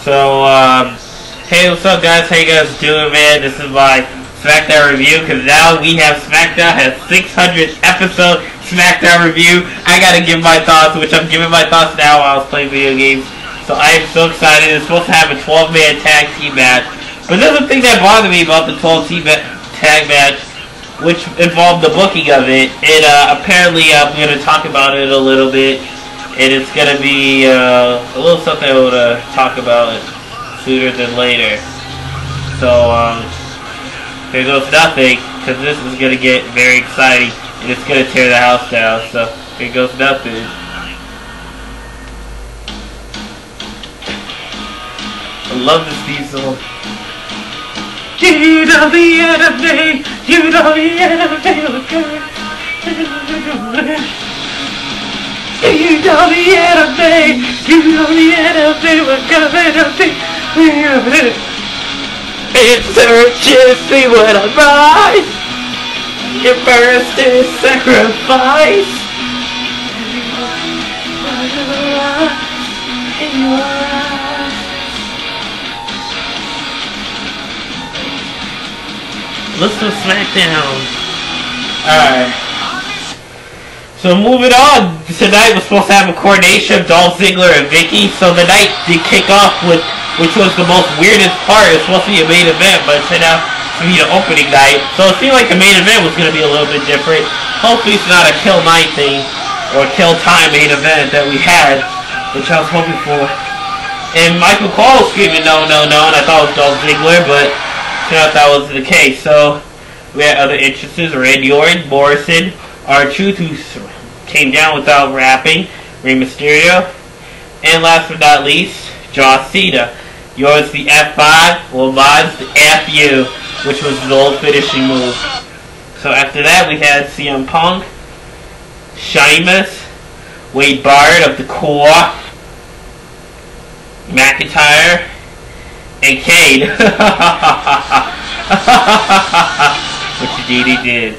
So, hey, what's up, guys? How you guys doing, man? This is my Smackdown review, because now we have Smackdown has 600th episode Smackdown review. I gotta give my thoughts, which I'm giving my thoughts now while I was playing video games. So I am so excited. It's supposed to have a 12-man tag team match. But there's a thing that bothered me about the 12-team tag match, which involved the booking of it. And apparently I'm going to talk about it a little bit. And it's going to be a little something I want to talk about sooner than later. So, there goes nothing, because this is going to get very exciting. And it's going to tear the house down. So, here goes nothing. I love this theme song. You know the enemy, you know the enemy will come. You know the enemy, you know the enemy will come. It's urgent, see what I write. Your first is sacrifice. Let's do Smackdown. Alright. So moving on, tonight was supposed to have a coordination of Dolph Ziggler and Vicky. So the night did kick off with, which was the most weirdest part. It was supposed to be a main event, but it turned out to be the opening night. So it seemed like the main event was going to be a little bit different. Hopefully it's not a kill night thing, or a kill time main event that we had, which I was hoping for. And Michael Cole was screaming no, no, no, and I thought it was Dolph Ziggler, but turned out that wasn't the case. So we had other entrances: Randy Orton, Morrison, R-Truth, who came down without rapping, Rey Mysterio, and last but not least, John Cena. Yours the F5, well mine's the FU, which was the old finishing move. So after that we had CM Punk, Sheamus, Wade Barrett of the Core, McIntyre, and Kane. Which indeed he did.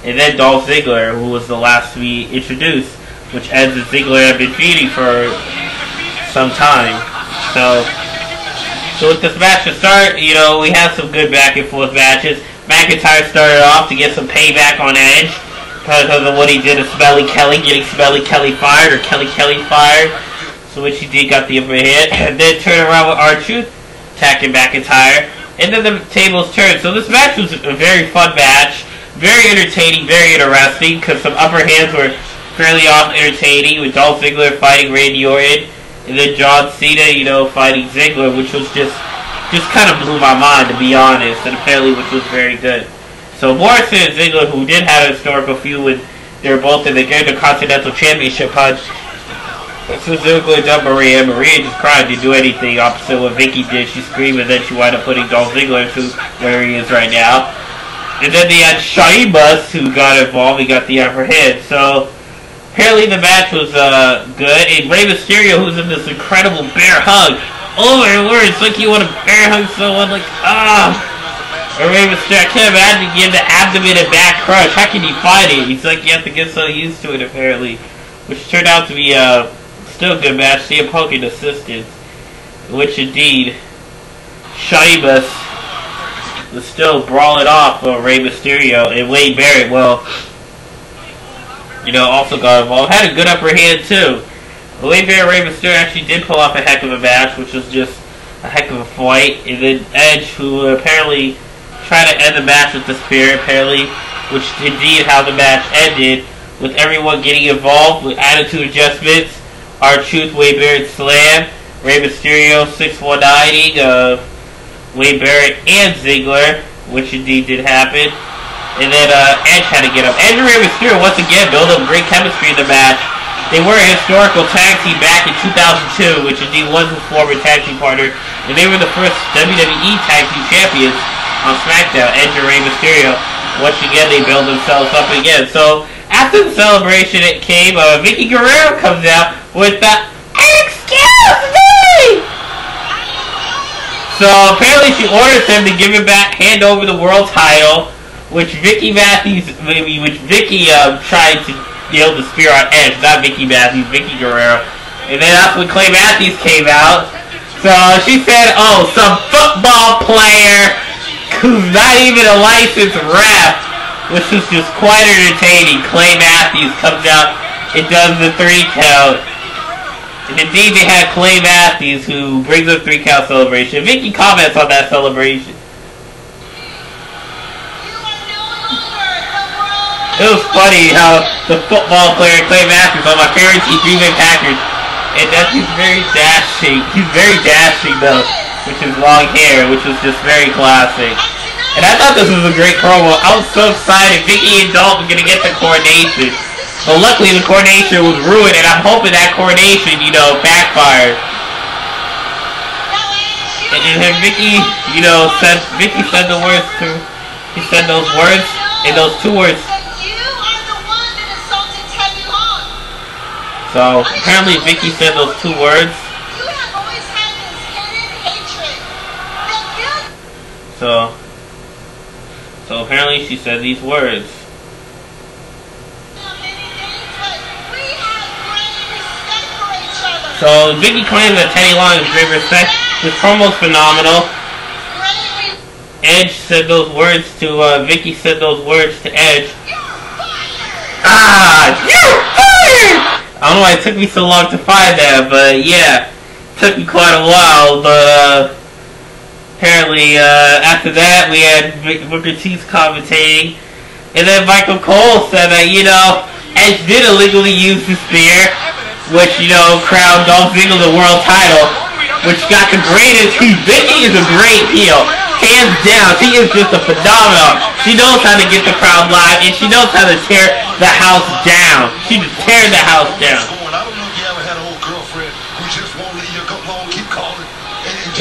And then Dolph Ziggler, who was the last to be introduced, which ends as Ziggler had been feuding for some time. So with this match to start, you know, we had some good back and forth matches. McIntyre started off to get some payback on Edge because of what he did to Smelly Kelly, getting Smelly Kelly fired, or Kelly fired. So which he did, got the upper hand. And then turned around with R-Truth, attacking McIntyre. And then the tables turned. So this match was a very fun match. Very entertaining, very interesting, because some upper hands were fairly off entertaining, with Dolph Ziggler fighting Randy Orton, and then John Cena, you know, fighting Ziggler, which was just kind of blew my mind, to be honest, and apparently which was very good. So Morrison and Ziggler, who did have a historical feud when they were both in the Intercontinental Championship punch, so Ziggler dumped Maria. Maria just cried to do anything opposite what Vicky did. She screamed, and then she wound up putting Dolph Ziggler to where he is right now. And then they had Sheamus, who got involved. He got the upper hand. So apparently the match was good. And Rey Mysterio, who's in this incredible bear hug. Oh my word, it's like you want to bear hug someone, like, Or Rey Mysterio, I can't imagine getting the abdomen and back crush. How can you fight it? He's like, you have to get so used to it, apparently. Which turned out to be still a good match. CM Punk in assistance. Which indeed, Sheamus was still brawling off Rey Mysterio, and Wade Barrett, well, you know, also got involved. Had a good upper hand too. But Wade Barrett and Rey Mysterio actually did pull off a heck of a match, which was just a heck of a fight. And then Edge, who apparently tried to end the match with the spear, apparently, which indeed how the match ended, with everyone getting involved with attitude adjustments. R-Truth, Wade Barrett slam, Rey Mysterio 619ing Wade Barrett and Ziggler, which indeed did happen. And then Edge had to get up. Edge and Rey Mysterio once again built up great chemistry in the match. They were a historical tag team back in 2002, which indeed was his former tag team partner. And they were the first WWE tag team champions on Smackdown, Edge and Rey Mysterio. Once again, they built themselves up again. So after the celebration, it came, Vicky Guerrero comes out with the "Excuse me!" So apparently she orders him to give him back, hand over the world title, which Vicky tried to deal the spear on Edge, not Vicky Matthews, Vicky Guerrero. And then that's when Clay Matthews came out, So she said, oh, some football player who's not even a licensed ref, which was just quite entertaining. Clay Matthews comes out and does the 3 count. And indeed they had Clay Matthews who brings up 3 count celebration. Vicky comments on that celebration. It was funny how the football player Clay Matthews on my favorite team, Green Bay Packers, and that he's very dashing. He's very dashing though, which is long hair, which was just very classic. And I thought this was a great promo. I was so excited. Vicky and Dalton were gonna get the coronation, but luckily the coronation was ruined, and I'm hoping that coronation, you know, backfired. And then Vicky, you know, said the words to. He said those words, and those 2 words. So apparently Vicky said those 2 words. So apparently she said these words. So Vicky claims that Teddy Long is great respect. This promo's phenomenal. Edge said those words to Vicky said those words to Edge. You're fired! I don't know why it took me so long to find that, but yeah, it took me quite a while, but apparently after that we had Booker T's commentating, and then Michael Cole said that, you know, Edge did illegally use the spear, which, you know, crowned Dolph Ziggler the world title, which got the greatest. Vicky is a great heel. Hands down, she is just a phenomenon. She knows how to get the crowd live, and she knows how to tear the house down. She just tears the house down.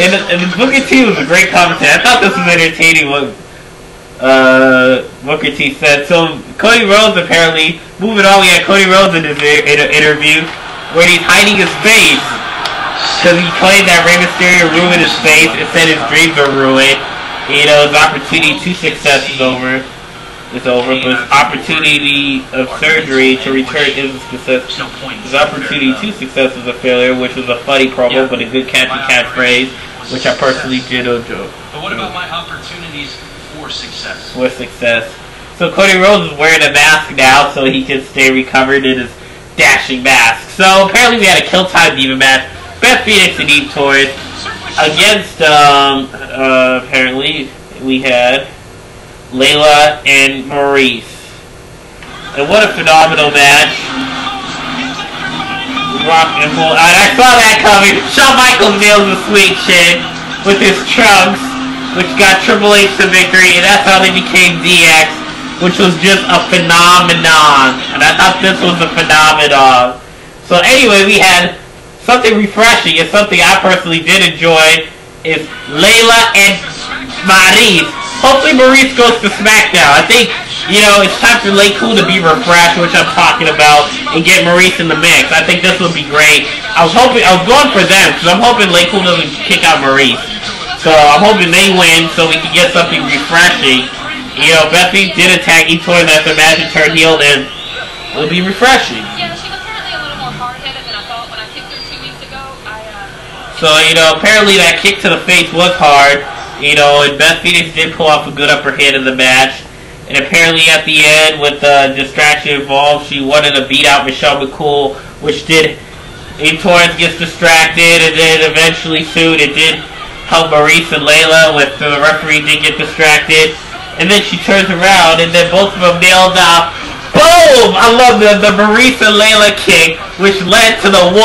And Booker T was a great commentator. I thought this was entertaining what Booker T said. So Cody Rhodes apparently, moving on, we had Cody Rhodes in his interview where he's hiding his face because he claimed that Rey Mysterio ruined his face and said his dreams are ruined. You know, his opportunity to success is over. It's over, but his opportunity of surgery to return is a success. His opportunity to success was a failure, which was a funny promo, but a good catch-phrase, which I personally did enjoy. But what about my opportunities for success? For success. So Cody Rhodes is wearing a mask now, so he can stay recovered in his dashing mask. So apparently we had a Kill Time Diva match. Beth Phoenix and Eve Torres against, apparently we had Layla and Maurice. And what a phenomenal match. Rock and roll. And I saw that coming. Shawn Michaels nails the sweet shit with his trunks, which got Triple H the victory, and that's how they became DX, which was just a phenomenon. And I thought this was a phenomenon. So anyway, we had something refreshing, and something I personally did enjoy, is Layla and Maurice. Hopefully Maurice goes to Smackdown. I think, you know, it's time for Lay Cool to be refreshed, which I'm talking about, and get Maurice in the mix. I think this would be great. I was going for them, because I'm hoping Lay Cool doesn't kick out Maurice. So I'm hoping they win, so we can get something refreshing. You know, Beth Phoenix did attack each one after the match and turned heel, and it'll be refreshing. Yeah, she was apparently a little more hard-headed than I thought when I kicked her 2 weeks ago. So, you know, apparently that kick to the face was hard. You know, and Beth Phoenix did pull off a good upper hand in the match. And apparently at the end, with the distraction involved, she wanted to beat out Michelle McCool, which did. Eve Torres gets distracted, and then eventually soon it did help Maurice and Layla with the referee did get distracted. And then she turns around, and then both of them nailed out. Boom! I love the Maurice and Layla kick, which led to the 1,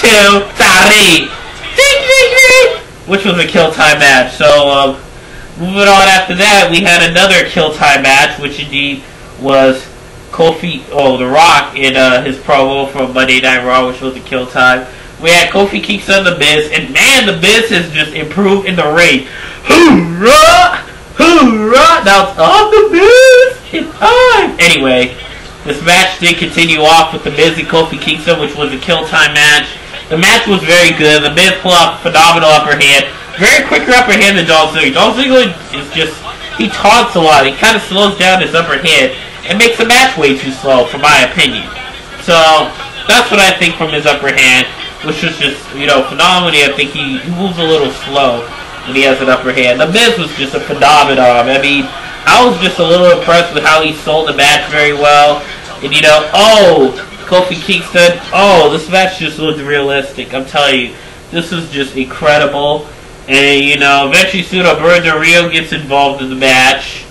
2, 3. Ding, ding, ding! Which was a Kill Time match. So, moving on after that, we had another Kill Time match, which indeed was Kofi, The Rock in his promo from Monday Night Raw, which was a Kill Time. We had Kofi Kingston and The Miz, and man, The Miz has just improved in the ring. Hoorah! Hoorah! Now it's on The Miz! It's time! Anyway, this match did continue off with The Miz and Kofi Kingston, which was a Kill Time match. The match was very good. The Miz pulled off a phenomenal upper hand. Very quicker upper hand than Dolph Ziggler. Dolph Ziggler is just, he taunts a lot. He kind of slows down his upper hand and makes the match way too slow, for my opinion. So, that's what I think from his upper hand. which was just, you know, phenomenal. I think he moves a little slow when he has an upper hand. The Miz was just a phenomenon. I mean, I was just a little impressed with how he sold the match very well. And, you know, Kofi Kingston, this match just looked realistic. I'm telling you, this was just incredible. And, you know, eventually soon Alberto Del Rio gets involved in the match,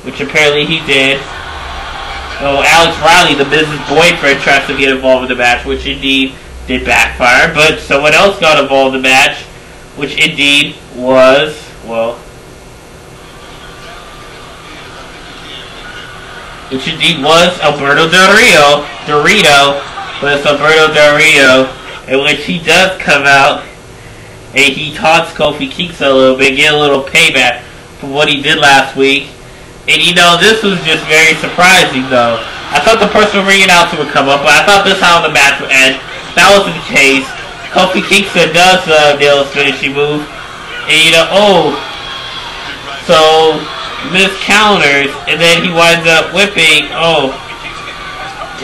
which apparently he did. So Alex Riley, the Miz's boyfriend, tries to get involved in the match, which indeed did backfire. But someone else got involved in the match, which indeed was, Alberto Del Rio. Dorito, but it's Alberto Del Rio, in which he does come out and he taunts Kofi Kingston a little bit, get a little payback for what he did last week. And you know, this was just very surprising though. I thought the personal ring announcer would come up, but I thought this is how the match would end. That wasn't the case. Kofi Kingston does nail his finishing move. And you know, so Miz counters, and then he winds up whipping,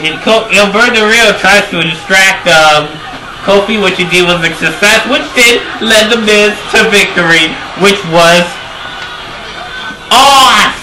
and Alberto Del Rio tries to distract Kofi, which indeed was a success, which did lead the Miz to victory, which was awesome!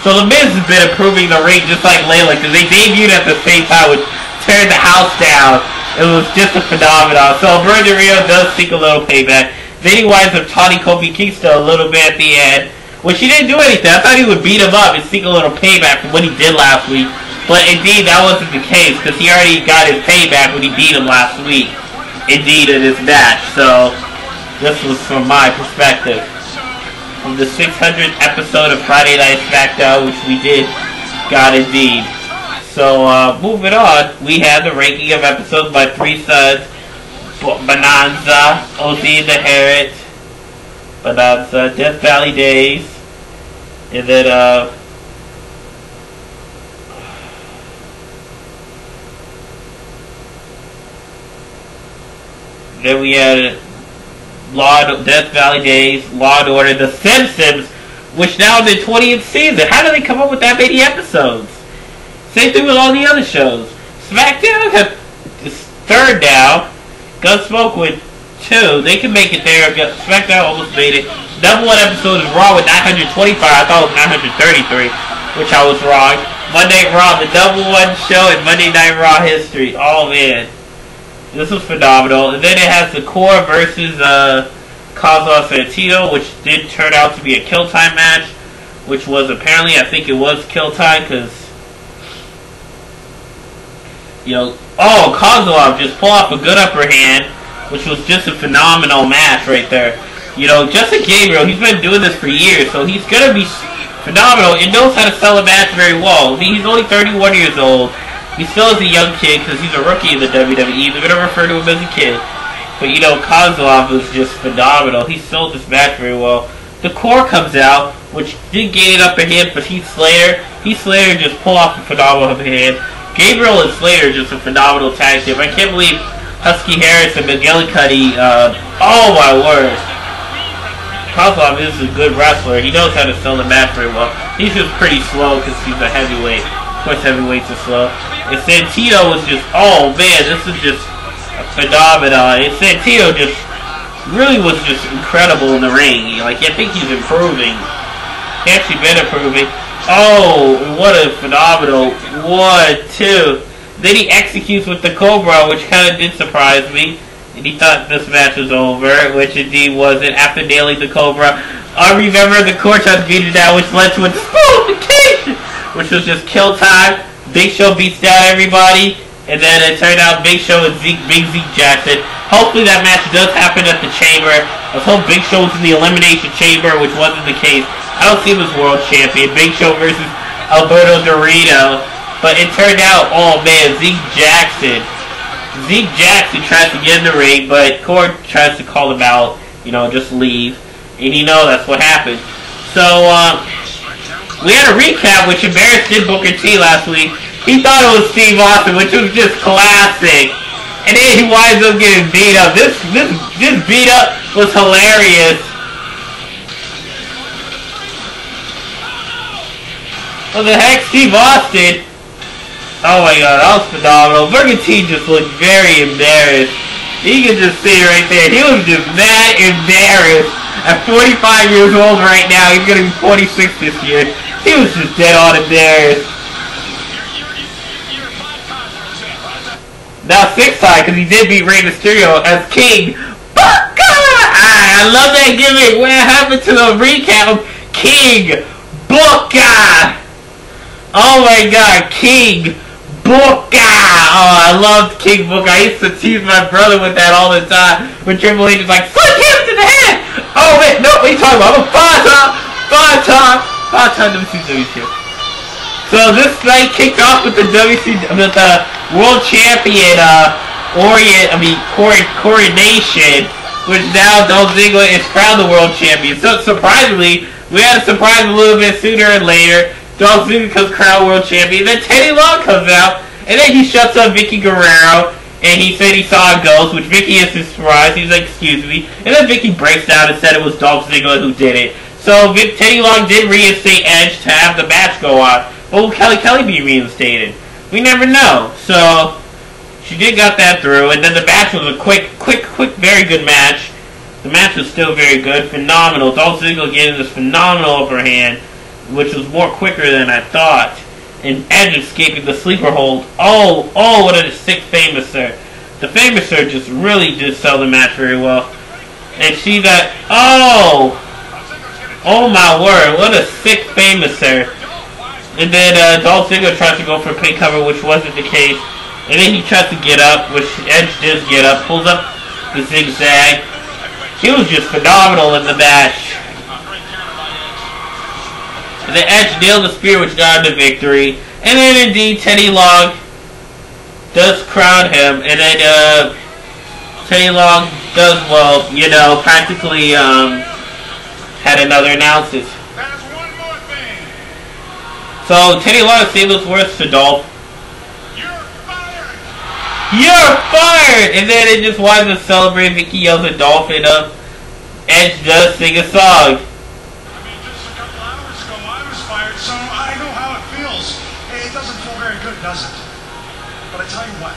So the Miz has been improving the ring just like Layla, because they debuted at the same time, which turned the house down. It was just a phenomenon. So Alberto Del Rio does seek a little payback. Then he winds up taunting Kofi Kingston a little bit at the end, which he didn't do anything. I thought he would beat him up and seek a little payback from what he did last week. But indeed, that wasn't the case, because he already got his payback when he beat him last week. Indeed, in his match. So, this was from my perspective. From the 600th episode of Friday Night Smackdown, which we got indeed. So, moving on, we have the ranking of episodes by Three Sons, Bonanza, Ozzy and the Harriet, Bonanza, Death Valley Days, and then, then we had Death Valley Days, Law and Order, The Simpsons, which now in the 20th season. How do they come up with that many episodes? Same thing with all the other shows. Smackdown is third now. Gunsmoke with 2. They can make it there. Smackdown almost made it. Number 1 episode is Raw with 925. I thought it was 933, which I was wrong. Monday Night Raw, the number 1 show in Monday Night Raw history. Oh man. This was phenomenal. And then it has the Core versus Cosmo Santino, which did turn out to be a Kill Time match, which was apparently, I think it was Kill Time, because, you know, Kozlov just pulled off a good upper hand, which was just a phenomenal match right there. You know, Justin Gabriel, he's been doing this for years, so he's going to be phenomenal and knows how to sell a match very well. I mean, he's only 31 years old. He still is a young kid because he's a rookie in the WWE. They're going to refer to him as a kid. But, you know, Kozlov was just phenomenal. He sold this match very well. The Core comes out, which did gain an upper hand for Heath Slater. Heath Slater just pulled off a phenomenal upper hand. Gabriel and Slater just a phenomenal tag team. I can't believe Husky Harris and McGillicuddy, oh my word. Kozlov is a good wrestler. He knows how to sell the match very well. He's just pretty slow because he's a heavyweight. Of course, heavyweights are slow. And Santino was just, oh man, this is just a phenomenon. And Santino just really was just incredible in the ring. Like, I think he's improving. He's actually been improving. Oh, what a phenomenal 1, 2. Then he executes with the Cobra, which kind of did surprise me. And he thought this match was over, which indeed wasn't, after nailing the Cobra. I remember the Core tried to beat it down, which led to a disqualification, which was just Kill Time. Big Show beats down everybody, and then it turned out Big Show and Big Zeke Jackson. Hopefully that match does happen at the Chamber. I hope Big Show was in the Elimination Chamber, which wasn't the case. I don't see him as World Champion. Big Show versus Alberto Del Rio. But it turned out, oh man, Zeke Jackson tries to get in the ring, but Cord tries to call him out, you know, just leave. And you know that's what happened. So, we had a recap, which embarrassed Booker T last week. He thought it was Steve Austin, which was just classic. And then he winds up getting beat up. This beat up was hilarious. What the heck, Steve Austin? Oh my god, that was phenomenal. Booker T just looked very embarrassed. You can just see it right there. He was just that embarrassed. At 45 years old right now, he's gonna be 46 this year. He was just dead on embarrassed. Now 6-time, because he did beat Rey Mysterio as King. Booker! I love that gimmick. What happened to the recount? King Booker! Oh my god, King Booker! Oh, I loved King Booker. I used to tease my brother with that all the time. When Triple H was like, flick him to the head! Oh wait, no, what are you talking about? I'm a five-time WCW champion. So this night kicked off with the World Champion coronation, which now Dolph Ziggler is crowned the World Champion. So surprisingly, we had a surprise a little bit sooner and later. Dolph Ziggler becomes crowned World Champion. Then Teddy Long comes out, and then he shuts up Vicky Guerrero, and he said he saw a ghost, which Vicky is surprised. He's like, excuse me. And then Vicky breaks down and said it was Dolph Ziggler who did it. So Teddy Long did reinstate Edge to have the match go on. But will Kelly be reinstated? We never know. So she did got that through, and then the match was a quick, very good match. The match was still very good, phenomenal. Dolph Ziggler getting this phenomenal upper hand, which was more quicker than I thought. And Edge escaping the sleeper hold. Oh, what a sick Famouser. The Famouser just really did sell the match very well. And she got, oh my word, what a sick Famouser. And then Dolph Ziggler tries to go for a pin cover, which wasn't the case. And then he tries to get up, which Edge does get up, pulls up the zigzag. He was just phenomenal in the match. And then Edge nailed the spear, which got him the victory. And then indeed, Teddy Long does crown him. And then Teddy Long does, well, you know, practically had another announcement. There's one more thing. So Teddy Long said those words to Dolph. You're fired. You're fired! And then it just wanted to celebrate. Vicky yells at Dolph, and Edge does sing a song. So I know how it feels. It doesn't feel very good, does it? But I tell you what,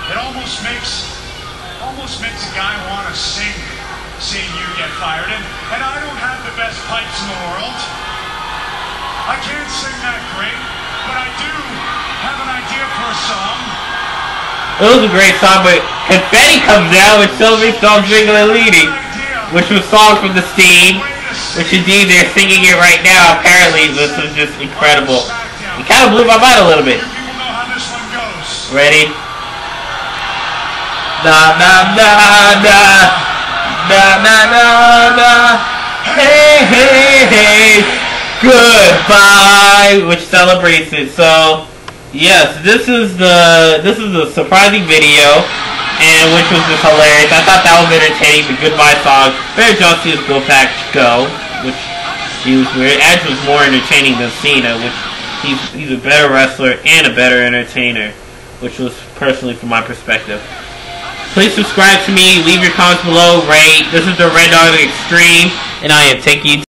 it almost makes a guy want to sing, seeing you get fired. And I don't have the best pipes in the world. I can't sing that great, but I do have an idea for a song. It was a great song, but Confetti comes out with celebrates Dolph Ziggler leading, which was song from the Steam. Which indeed they're singing it right now. Apparently this is just incredible. It kind of blew my mind a little bit. Ready? Na na na na na na na na. Hey hey hey. Goodbye, which celebrates it. So yes, this is a surprising video. And which was just hilarious. I thought that was entertaining. The goodbye song. Very John Cena's Go Pack Go, which he was weird. Edge was more entertaining than Cena, which he's a better wrestler and a better entertainer, which was personally from my perspective. Please subscribe to me. Leave your comments below. Rate. This is the Red Dog Extreme, and I am taking you.